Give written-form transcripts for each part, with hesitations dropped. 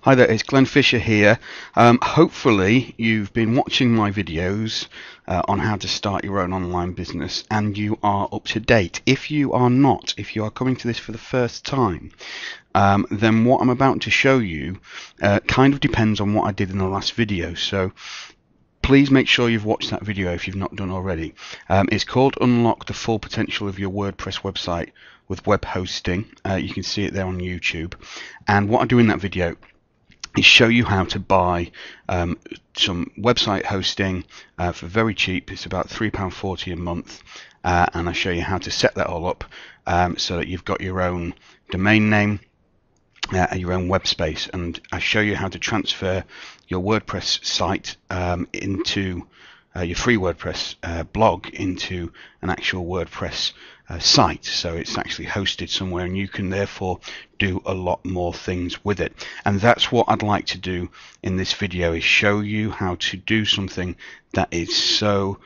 Hi there, it's Glenn Fisher here. Hopefully you've been watching my videos on how to start your own online business and you are up to date. If you are not, if you are coming to this for the first time, then what I'm about to show you kind of depends on what I did in the last video. So please make sure you've watched that video if you've not done already. It's called Unlock the Full Potential of Your WordPress Website with Web Hosting. You can see it there on YouTube. And what I do in that video is show you how to buy some website hosting for very cheap. It's about £3.40 a month, and I show you how to set that all up so that you've got your own domain name, your own web space, and I show you how to transfer your WordPress site into your free WordPress blog into an actual WordPress site, so it's actually hosted somewhere and you can therefore do a lot more things with it. And that's what I'd like to do in this video, is show you how to do something that is so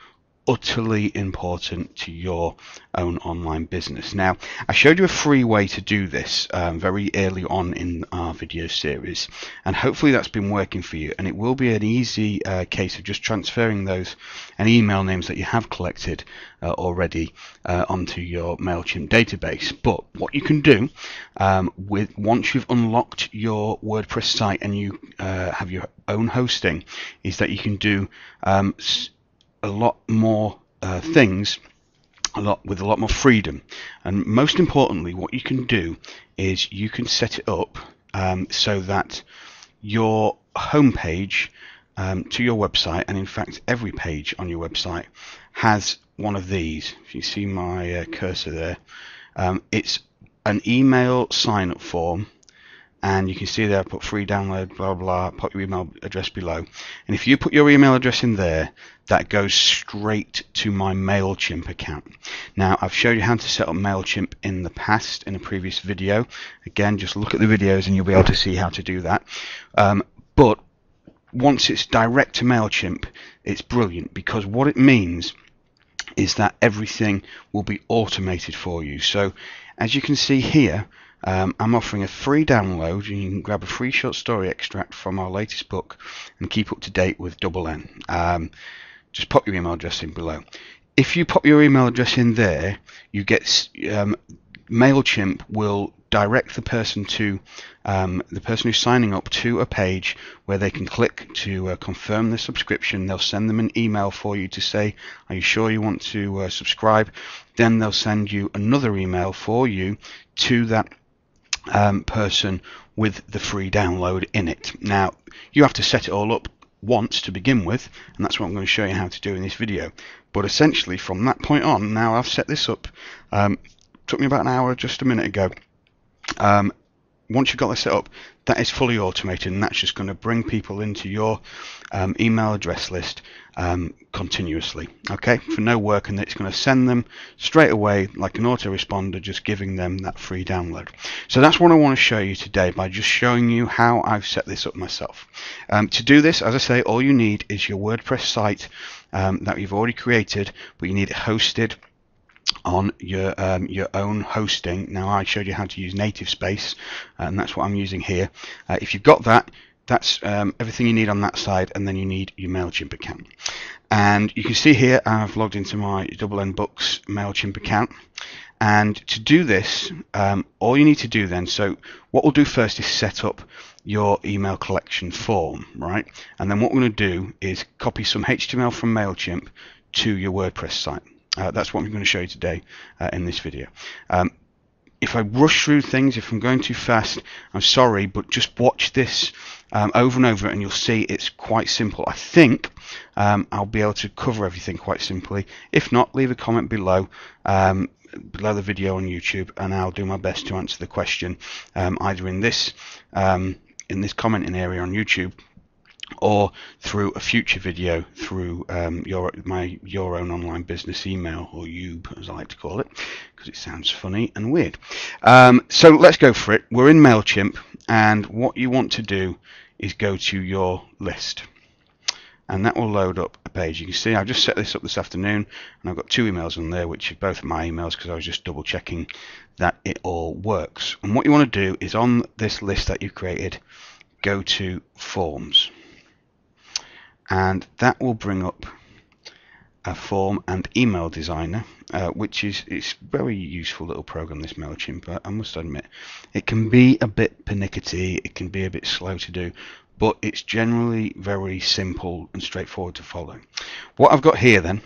utterly important to your own online business. Now, I showed you a free way to do this very early on in our video series, and hopefully that's been working for you, and it will be an easy case of just transferring those and email names that you have collected already onto your MailChimp database. But what you can do once you've unlocked your WordPress site and you have your own hosting, is that you can do a lot more things with a lot more freedom. And most importantly, what you can do is you can set it up so that your homepage to your website, and in fact every page on your website, has one of these. If you see my cursor there, it's an email sign up form, and you can see there I put free download, blah blah, put your email address below, and if you put your email address in there, that goes straight to my MailChimp account. Now, I've showed you how to set up MailChimp in the past in a previous video. Again, just look at the videos and you'll be able to see how to do that. But once it's direct to MailChimp, it's brilliant, because what it means is that everything will be automated for you. So as you can see here, I'm offering a free download, and you can grab a free short story extract from our latest book and keep up to date with Double N. Just pop your email address in below. If you pop your email address in there, you get MailChimp will direct the person who's signing up to a page where they can click to confirm the subscription. They'll send them an email for you to say, are you sure you want to subscribe? Then they'll send you another email for you to that person with the free download in it. Now, you have to set it all up once to begin with, and that's what I'm going to show you how to do in this video. But essentially from that point on, now I've set this up, took me about an hour just a minute ago. Once you've got this set up, that is fully automated, and that's just going to bring people into your email address list continuously, okay, for no work, and it's going to send them straight away like an autoresponder, just giving them that free download. So that's what I want to show you today, by just showing you how I've set this up myself. To do this, as I say, all you need is your WordPress site that you've already created, but you need it hosted on your own hosting. Now, I showed you how to use NativeSpace, and that's what I'm using here. If you've got that, that's everything you need on that side, and then you need your MailChimp account. And you can see here I've logged into my Double N Books MailChimp account, and to do this, all you need to do then, so what we'll do first is set up your email collection form, right? And then what we're going to do is copy some HTML from MailChimp to your WordPress site. That's what I'm going to show you today in this video. If I rush through things, if I'm going too fast, I'm sorry, but just watch this over and over and you'll see it's quite simple. I think I'll be able to cover everything quite simply. If not, leave a comment below the video on YouTube, and I'll do my best to answer the question either in this commenting area on YouTube, or through a future video through your own online business email, or YouTube as I like to call it, because it sounds funny and weird. So let's go for it. We're in MailChimp, and what you want to do is go to your list, and that will load up a page. You can see I've just set this up this afternoon, and I've got two emails on there, which are both my emails, because I was just double checking that it all works. And what you want to do is, on this list that you've created, go to Forms, and that will bring up a form and email designer, which is it's very useful little program, this MailChimp. I must admit it can be a bit pernickety, it can be a bit slow to do, but it's generally very simple and straightforward to follow. What I've got here then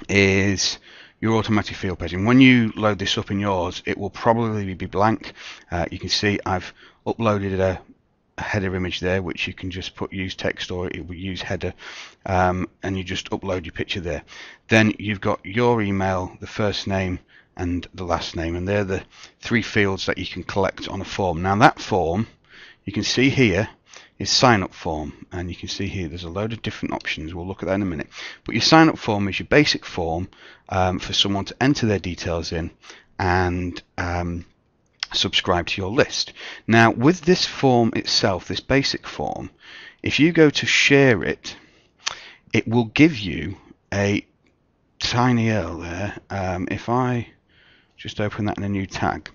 is your automatic field page, and when you load this up in yours, it will probably be blank. You can see I've uploaded a header image there, which you can just put use text, or it will use header, and you just upload your picture there. Then you've got your email, the first name and the last name, and they're the 3 fields that you can collect on a form. Now that form, you can see here, is sign up form, and you can see here there's a load of different options. We'll look at that in a minute, but your sign up form is your basic form for someone to enter their details in and subscribe to your list. Now with this form itself, this basic form, if you go to share it, it will give you a tiny URL there. If I just open that in a new tab,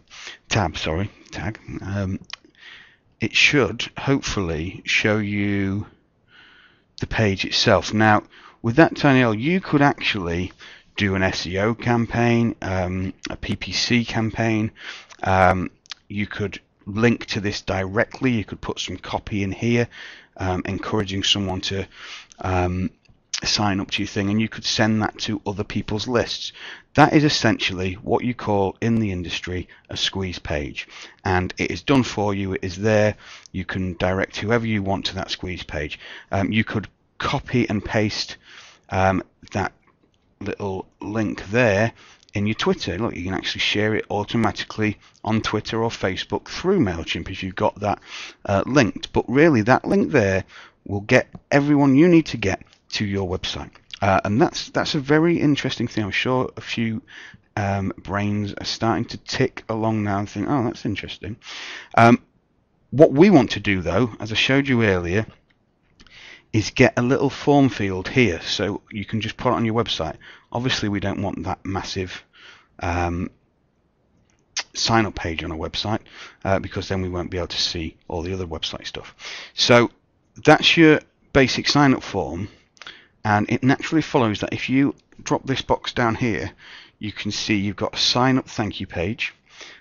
it should hopefully show you the page itself. Now with that tiny URL, you could actually do an SEO campaign, a PPC campaign. You could link to this directly. You could put some copy in here, encouraging someone to sign up to your thing, and you could send that to other people's lists. That is essentially what you call in the industry a squeeze page, and it is done for you. It is there. You can direct whoever you want to that squeeze page. You could copy and paste that little link there in your Twitter. Look, you can actually share it automatically on Twitter or Facebook through MailChimp if you've got that linked. But really, that link there will get everyone you need to get to your website, and that's a very interesting thing. I'm sure a few brains are starting to tick along now and think, oh, that's interesting. What we want to do, though, as I showed you earlier, is get a little form field here, so you can just put it on your website. Obviously we don't want that massive sign up page on a website, because then we won't be able to see all the other website stuff. So that's your basic sign up form, and it naturally follows that if you drop this box down here, you can see you've got a sign up thank you page,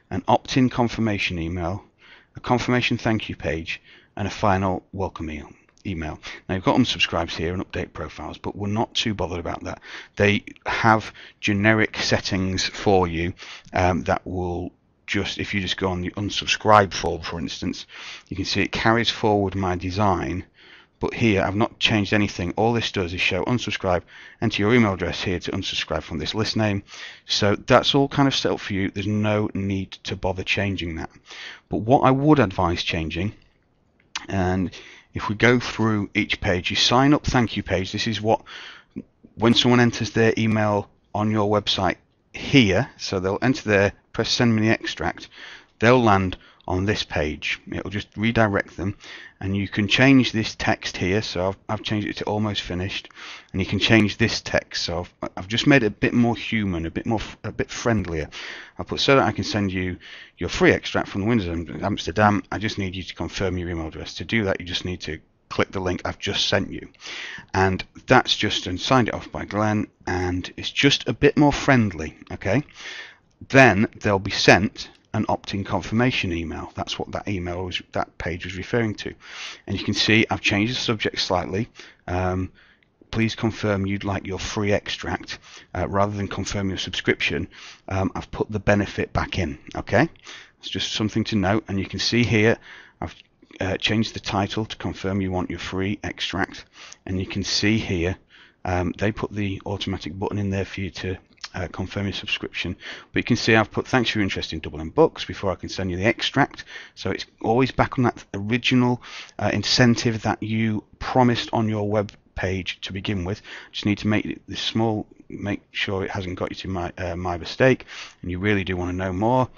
an opt-in confirmation email, a confirmation thank you page, and a final welcome email. Now you've got unsubscribes here and update profiles, but we're not too bothered about that. They have generic settings for you that will just, if you just go on the unsubscribe form, for instance, you can see it carries forward my design, but here I've not changed anything. All this does is show unsubscribe, enter your email address here to unsubscribe from this list name. So that's all kind of set up for you. There's no need to bother changing that. But what I would advise changing, and if we go through each page, you sign up thank you page. This is what, when someone enters their email on your website here, so they'll enter there, press send me the extract, they'll land on this page. It'll just redirect them, and you can change this text here. So I've changed it to almost finished, and you can change this text. So I've just made it a bit more human, a bit friendlier. I put, so that I can send you your free extract from the Windows of Amsterdam. I just need you to confirm your email address. To do that, you just need to click the link I've just sent you, and that's just, and signed it off by Glenn, and it's just a bit more friendly. Okay, then they'll be sent an opt-in confirmation email. That's what that email was, that page was referring to. And you can see I've changed the subject slightly. Please confirm you'd like your free extract, rather than confirm your subscription. I've put the benefit back in. Okay, it's just something to note. And you can see here I've changed the title to confirm you want your free extract, and you can see here they put the automatic button in there for you to confirm your subscription. But you can see I've put thanks for your interest in Double M Books before I can send you the extract, so it's always back on that original incentive that you promised on your web page to begin with. Just need to make this small, make sure it hasn't got you to my mistake, and you really do want to know more.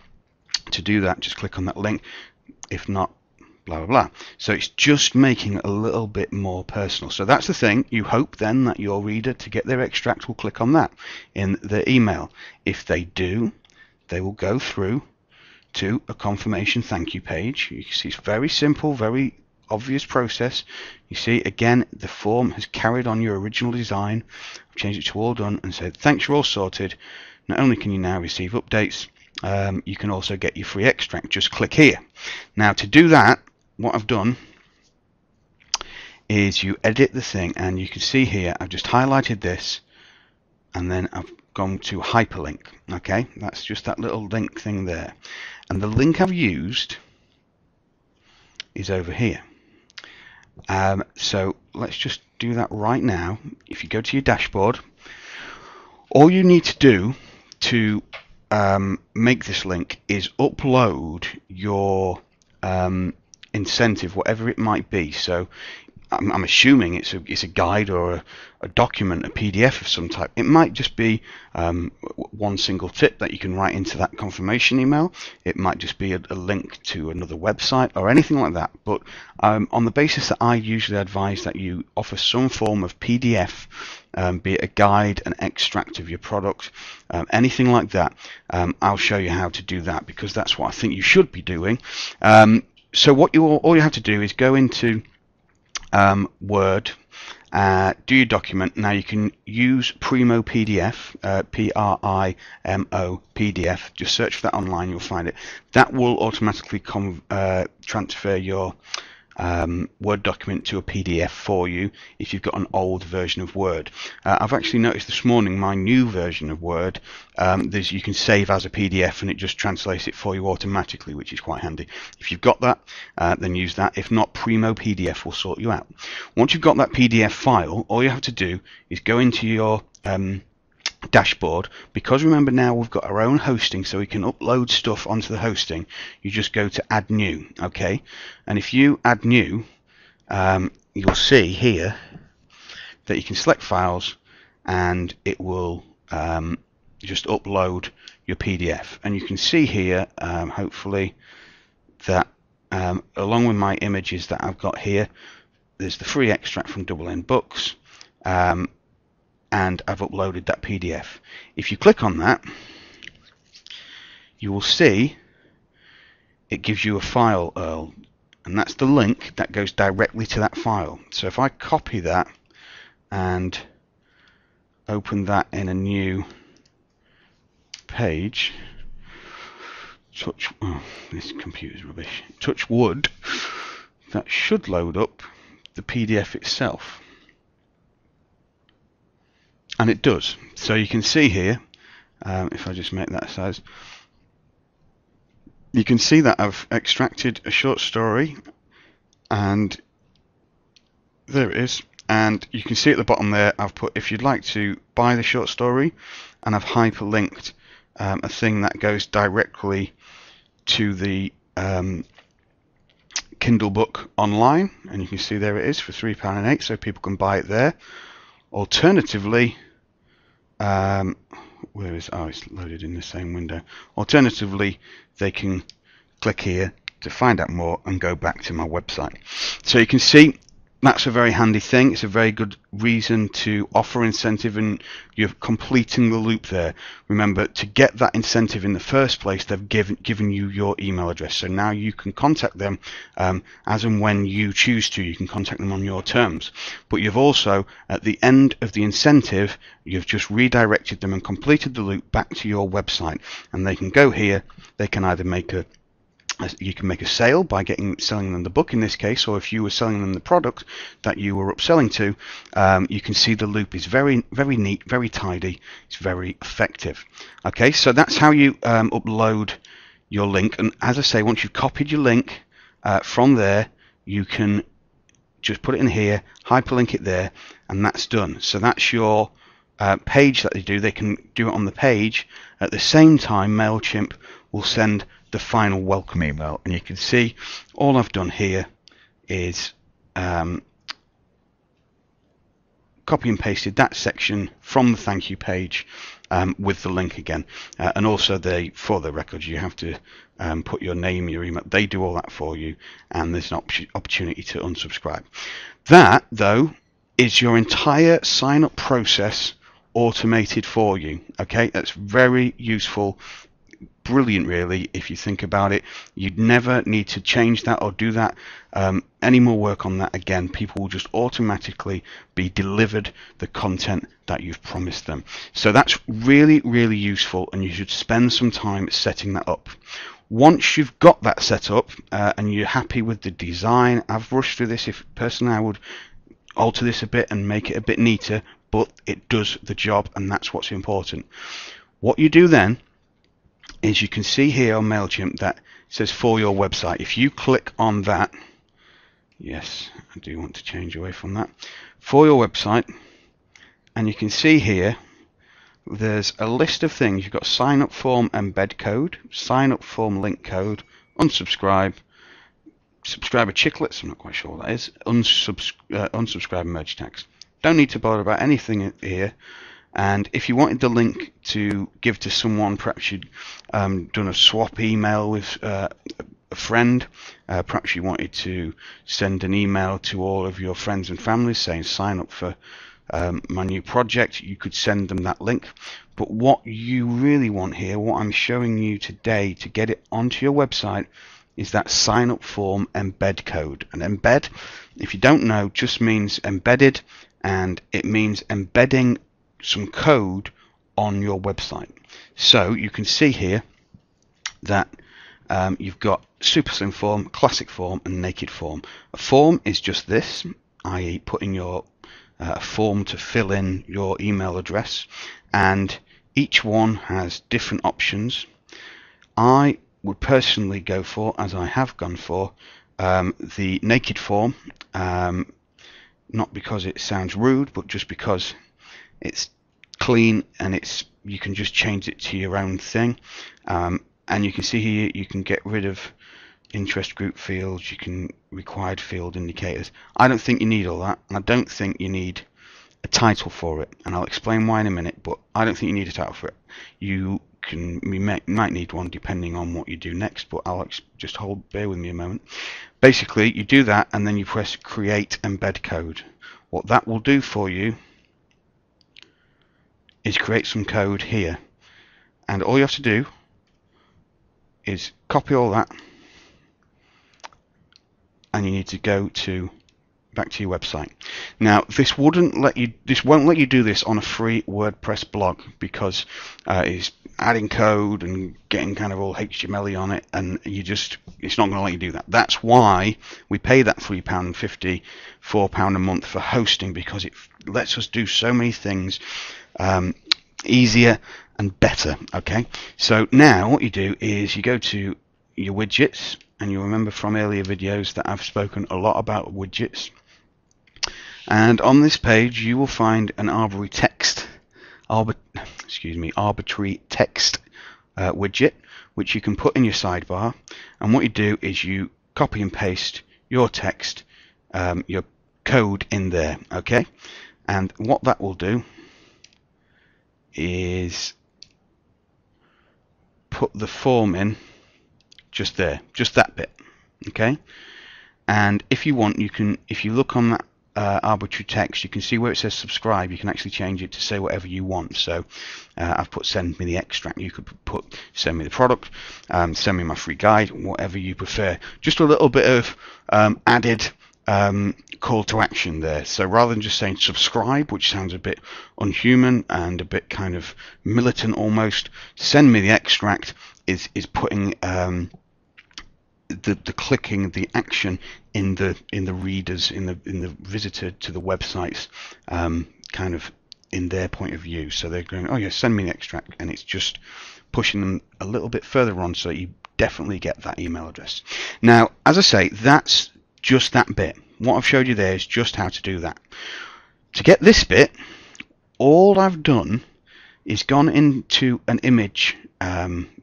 To do that, just click on that link. If not, blah blah blah. So it's just making it a little bit more personal. So that's the thing. You hope then that your reader, to get their extract, will click on that in their email. If they do, they will go through to a confirmation thank you page. You can see it's very simple, very obvious process. You see, again, the form has carried on your original design. I've changed it to all done and said, thanks, you're all sorted. Not only can you now receive updates, you can also get your free extract. Just click here. Now, to do that, what I've done is you edit the thing, and you can see here, I've just highlighted this, and then I've gone to hyperlink. Okay, that's just that little link thing there. And the link I've used is over here. So let's just do that right now. If you go to your dashboard, all you need to do to make this link is upload your incentive, whatever it might be. So I'm assuming it's a guide or a document, a PDF of some type. It might just be one single tip that you can write into that confirmation email. It might just be a link to another website or anything like that. But on the basis that I usually advise that you offer some form of PDF, be it a guide, an extract of your product, anything like that, I'll show you how to do that, because that's what I think you should be doing. So what all you have to do is go into Word, do your document. Now you can use Primo PDF, Primo PDF. Just search for that online, you'll find it. That will automatically transfer your Word document to a PDF for you if you've got an old version of Word. I've actually noticed this morning my new version of Word, you can save as a PDF and it just translates it for you automatically, which is quite handy. If you've got that, then use that. If not, Primo PDF will sort you out. Once you've got that PDF file, all you have to do is go into your dashboard, because remember now we've got our own hosting, so we can upload stuff onto the hosting. You just go to add new. Okay, and if you add new, you'll see here that you can select files and it will just upload your PDF. And you can see here, hopefully, that along with my images that I've got here, there's the free extract from Double N Books, and I've uploaded that PDF. If you click on that, you will see it gives you a file URL, and that's the link that goes directly to that file. So if I copy that and open that in a new page, this computer's rubbish, touch wood, that should load up the PDF itself. And it does. So you can see here, if I just make that size, you can see that I've extracted a short story, and there it is. And you can see at the bottom there, I've put, if you'd like to buy the short story, and I've hyperlinked a thing that goes directly to the Kindle book online, and you can see there it is for £3.08, so people can buy it there. Alternatively, where is, oh, it's loaded in the same window. Alternatively, they can click here to find out more and go back to my website. So you can see that's a very handy thing. It's a very good reason to offer incentive, and you're completing the loop there. Remember, to get that incentive in the first place, they've given you your email address. So now you can contact them as and when you choose to. You can contact them on your terms. But you've also, at the end of the incentive, you've just redirected them and completed the loop back to your website. And they can go here. They can either you can make a sale by selling them the book in this case, or if you were selling them the product that you were upselling to, you can see the loop is very, very neat, very tidy. It's very effective. Okay, so that's how you upload your link. And as I say, once you've copied your link from there, you can just put it in here, hyperlink it there, and that's done. So that's your page that they do. They can do it on the page. At the same time, MailChimp will send the final welcome email, and you can see all I've done here is copy and pasted that section from the thank you page with the link again, and also for the records you have to put your name, your email. They do all that for you, and there's an opportunity to unsubscribe. That though is your entire sign up process automated for you. Okay, that's very useful. brilliant, really, if you think about it. You'd never need to change that or do that any more work on that again. People will just automatically be delivered the content that you've promised them. So that's really, really useful, and you should spend some time setting that up. Once you've got that set up and you're happy with the design, I've rushed through this. If personally, I would alter this a bit and make it a bit neater, but it does the job, and that's what's important. What you do then is, you can see here on MailChimp that it says for your website. If you click on that, yes, I do want to change away from that, for your website, and you can see here there's a list of things. You've got sign up form embed code, sign up form link code, unsubscribe, subscriber chiclets, I'm not quite sure what that is, unsubscribe merge tags. Don't need to bother about anything here. And if you wanted the link to give to someone, perhaps you'd done a swap email with a friend, perhaps you wanted to send an email to all of your friends and family saying sign up for my new project, you could send them that link. But what you really want here, what I'm showing you today to get it onto your website, is that sign up form embed code. And embed, if you don't know, just means embedded, and it means embedding some code on your website. So you can see here that you've got super slim form, classic form, and naked form. A form is just this, i.e. putting your form to fill in your email address, and each one has different options. I would personally go for, as I have gone for, the naked form, not because it sounds rude, but just because it's clean and you can just change it to your own thing. And you can see here you can get rid of interest group fields, you can required field indicators. I don't think you need all that, and I don't think you need a title for it, and I'll explain why in a minute, but I don't think you need a title for it. You might need one depending on what you do next, but I'll just bear with me a moment. Basically, you do that and then you press create embed code. What that will do for you is create some code here, and all you have to do is copy all that, and you need to go back to your website. Now this won't let you do this on a free WordPress blog, because it's adding code and getting kind of all HTML-y on it, and it's not going to let you do that. That's why we pay that £3.50, £4 a month for hosting, because it lets us do so many things easier and better. Okay, so now what you do is you go to your widgets, and you remember from earlier videos that I've spoken a lot about widgets, and on this page you will find an arbitrary text widget, which you can put in your sidebar. And what you do is you copy and paste your text, your code in there. Okay, and what that will do is put the form in just there, just that bit. Okay, and if you want, you can, if you look on that arbitrary text, you can see where it says subscribe. You can actually change it to say whatever you want. So I've put send me the extract. You could put send me the product, send me my free guide, whatever you prefer. Just a little bit of added call to action there. So rather than just saying subscribe, which sounds a bit unhuman and a bit kind of militant almost, send me the extract is putting the clicking, the action in the readers, in the visitor to the websites, kind of in their point of view. So they're going, oh yeah, send me the extract, and it's just pushing them a little bit further on, so you definitely get that email address. Now, as I say, that's just that bit. What I've showed you there is just how to do that. To get this bit, all I've done is gone into an image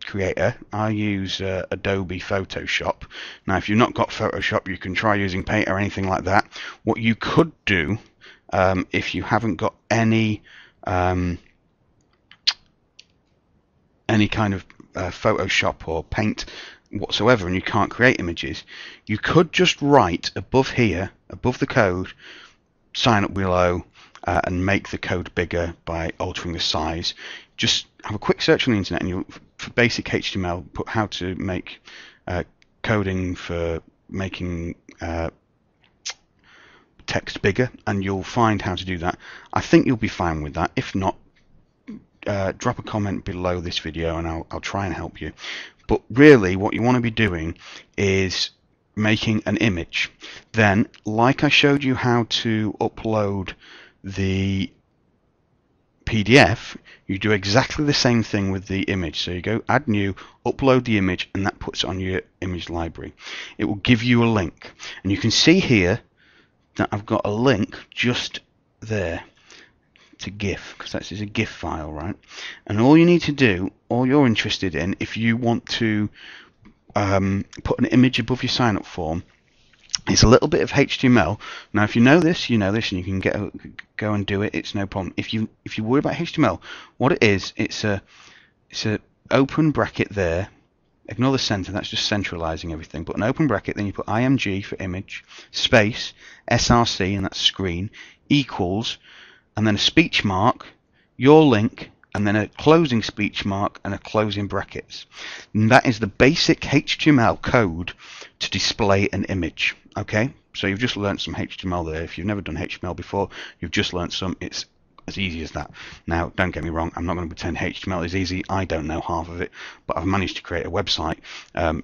creator. I use Adobe Photoshop. Now if you've not got Photoshop, you can try using Paint or anything like that. What you could do, if you haven't got any kind of Photoshop or Paint whatsoever, and you can't create images, you could just write above here, above the code, sign up below, and make the code bigger by altering the size. Just have a quick search on the internet and you'll for basic HTML, put how to make coding for making text bigger, and you'll find how to do that. I think you'll be fine with that. If not, drop a comment below this video and I'll try and help you. But really what you want to be doing is making an image. Then, like I showed you how to upload the PDF, you do exactly the same thing with the image. So you go add new, upload the image, and that puts it on your image library. It will give you a link, and you can see here that I've got a link just there to GIF, because that's a GIF file, right? And all you need to do, all you're interested in, if you want to put an image above your sign up form, is a little bit of HTML. Now if you know this, and you can go and do it, it's no problem. If you worry about HTML, what it is, it's a open bracket there. Ignore the center, that's just centralizing everything, but an open bracket, then you put img for image, space, src, and that's screen, equals, and then a speech mark, your link, and then a closing speech mark and a closing brackets. And that is the basic HTML code to display an image. Okay, so you've just learned some HTML there. If you've never done HTML before, you've just learned some. It's as easy as that. Now, don't get me wrong, I'm not going to pretend HTML is easy. I don't know half of it, but I've managed to create a website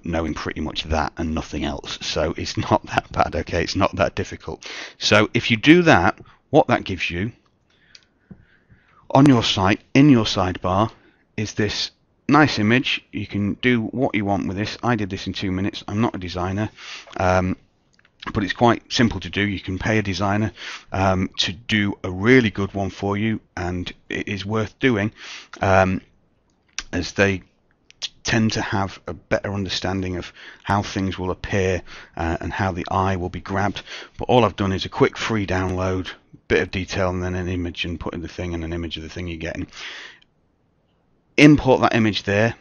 knowing pretty much that and nothing else. So it's not that bad, okay? It's not that difficult. So if you do that, what that gives you on your site, in your sidebar, is this nice image. You can do what you want with this. I did this in 2 minutes. I'm not a designer. But it's quite simple to do. You can pay a designer to do a really good one for you, and it is worth doing, as they tend to have a better understanding of how things will appear and how the eye will be grabbed. But all I've done is a quick free download, bit of detail, and then an image, and put in the thing and an image of the thing you're getting. Import that image there.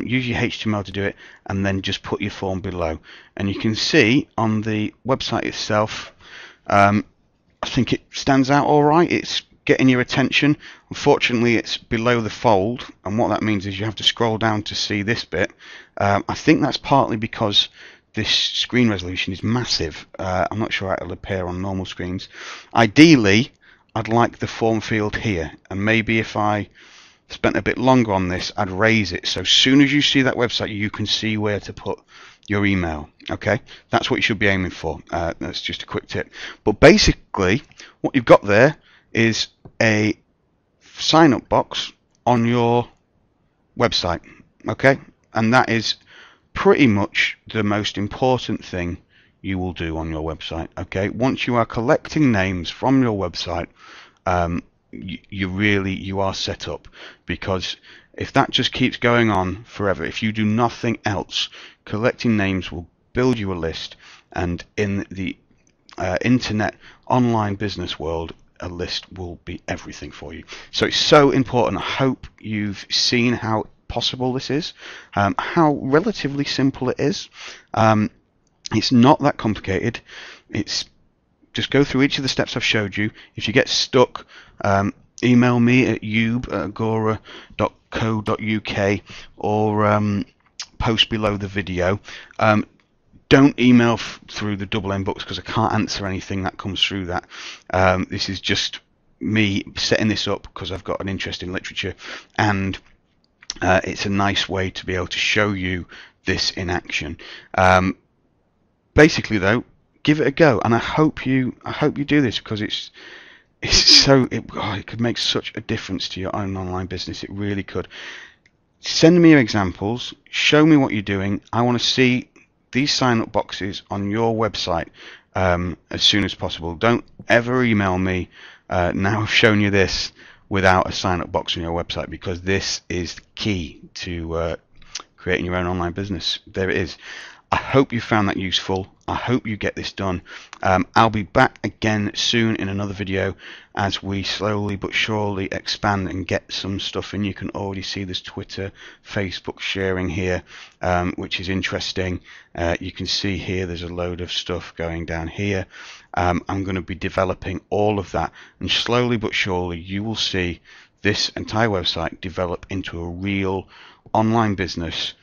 Use your HTML to do it, and then just put your form below. And you can see on the website itself, I think it stands out all right. It's getting your attention. Unfortunately, it's below the fold, and what that means is you have to scroll down to see this bit. I think that's partly because this screen resolution is massive. I'm not sure how it'll appear on normal screens. Ideally, I'd like the form field here, and maybe if I spent a bit longer on this, I'd raise it, so as soon as you see that website, you can see where to put your email. Okay, that's what you should be aiming for. That's just a quick tip. But basically, what you've got there is a sign-up box on your website. Okay, and that is pretty much the most important thing you will do on your website. Okay, once you are collecting names from your website, you are set up, because if that just keeps going on forever, if you do nothing else, collecting names will build you a list, and in the internet online business world, a list will be everything for you. So it's so important. I hope you've seen how possible this is, how relatively simple it is. It's not that complicated. It's just go through each of the steps I've showed you. If you get stuck, email me at youb@agora.co.uk or post below the video. Don't email through the double inbox, because I can't answer anything that comes through that. This is just me setting this up because I've got an interest in literature, and it's a nice way to be able to show you this in action. Basically though, give it a go, and I hope you do this, because it could make such a difference to your own online business. It really could. Send me your examples, show me what you're doing. I want to see these sign-up boxes on your website as soon as possible. Don't ever email me now I've shown you this without a sign-up box on your website, because this is key to creating your own online business. There it is. I hope you found that useful. I hope you get this done. I'll be back again soon in another video as we slowly but surely expand and get some stuff in. You can already see this Twitter, Facebook sharing here, which is interesting. You can see here there's a load of stuff going down here. I'm going to be developing all of that, and slowly but surely you will see this entire website develop into a real online business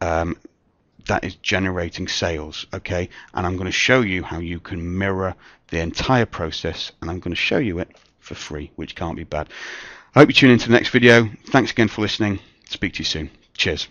that is generating sales, okay? And I'm going to show you how you can mirror the entire process, and I'm going to show you it for free, which can't be bad. I hope you tune into the next video. Thanks again for listening. Speak to you soon. Cheers.